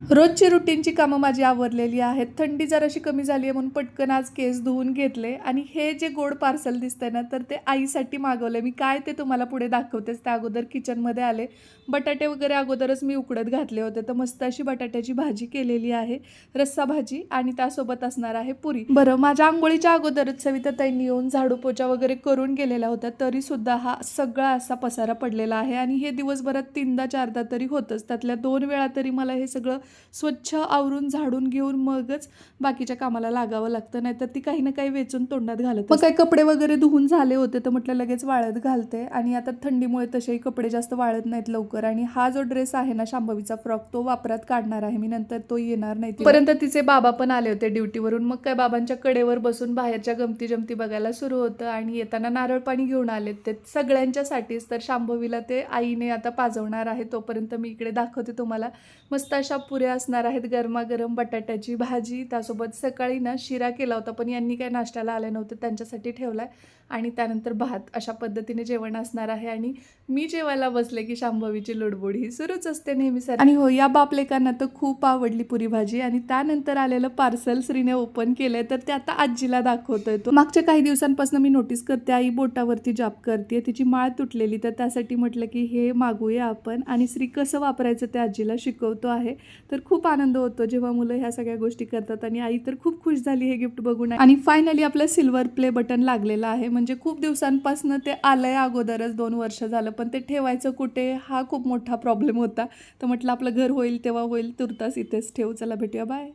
रोजची रुटीनची कामं माझी आवरलेली आहेत. थंडी जराशी कमी झाली आहे म्हणून पटकन आज केस धुवून घेतले आणि हे जे गोड पार्सल दिसतंय ना, तर ते आईसाठी मागवलंय. मी काय ते तुम्हाला पुढे दाखवतेच. त्या अगोदर किचनमध्ये आले. बटाटे वगैरे अगोदरच मी उकडत घातले होते. तर मस्त अशी बटाट्याची भाजी केलेली आहे, रस्सा भाजी आणि त्यासोबत असणार आहे पुरी. बरं, माझ्या अंघोळीच्या अगोदरच सविताताईंनी येऊन झाडू पोछा वगैरे करून गेलेल्या होत्या. तरीसुद्धा हा सगळा असा पसारा पडलेला आहे आणि हे दिवसभरात 3दा 4दा तरी होतंच. त्यातल्या 2 वेळा तरी मला हे सगळं स्वच्छ आवरून झाडून घेऊन मगच बाकीच्या कामाला लागावं लागतं, नाहीतर ती काही ना काही वेचून तोंडात घालत असते. मग काही कपडे वगैरे धुवून झाले होते तर म्हटलं लगेच वाळत घालते आणि आता थंडीमुळे तसेही कपडे जास्त वाळत नाहीत लवकर. आणि हा जो ड्रेस आहे ना, शांभवीचा फ्रॉक, तो वापरात काढणार आहे मी, नंतर तो येणार नाही. पर्यंत तिचे बाबा पण आले होते ड्युटीवरून. मग काय बाबांच्या कडेवर बसून बाहेरच्या गमती जमती बघायला सुरू होतं आणि येताना नारळ पाणी घेऊन आलेत ते सगळ्यांच्यासाठीच. तर शांभवीला ते आईने आता पाजवणार आहे. तोपर्यंत मी इकडे दाखवते तुम्हाला. मस्त अशा पुऱ्या असणार आहेत, गरमागरम बटाट्याची भाजी, त्यासोबत सकाळी ना शिरा केला होता पण यांनी काय नाश्त्याला आले नव्हते, त्यांच्यासाठी ठेवलाय. आणि त्यानंतर भात. अशा पद्धतीने जेवण असणार आहे आणि मी जेवायला बसले की शांभवीची लुडबुड ही सुरूच असते नेहमीसारखी. आणि हो, या बापलेकांना तर खूप आवडली पुरी भाजी. आणि त्यानंतर आलेलं पार्सल श्रीने ओपन केलंय, तर ते आता आजीला दाखवतोय. तो मागच्या काही दिवसांपासून मी नोटीस करते आई बोटावरती जाप करते, तिची माळ तुटलेली, तर त्यासाठी म्हटलं की हे मागूया आपण आणि श्री कसं वापरायचं ते आजीला शिकवतो आहे. तर खूप आनंद होतो जेव्हा मुलं ह्या सगळ्या गोष्टी करतात आणि आई तर खूप खुश झाली हे गिफ्ट बघून. आणि फायनली आपलं सिल्वर प्ले बटन लागलेलं आहे. म्हणजे खूप दिवसांपासून ते आलंय अगोदरच, 2 वर्ष झालं, पण ते ठेवायचं कुठे हा खूप मोठा प्रॉब्लेम होता. तर म्हटलं आपलं घर होईल तेव्हा होईल, तुर्तास इथेच ठेवू. चला भेटूया, बाय.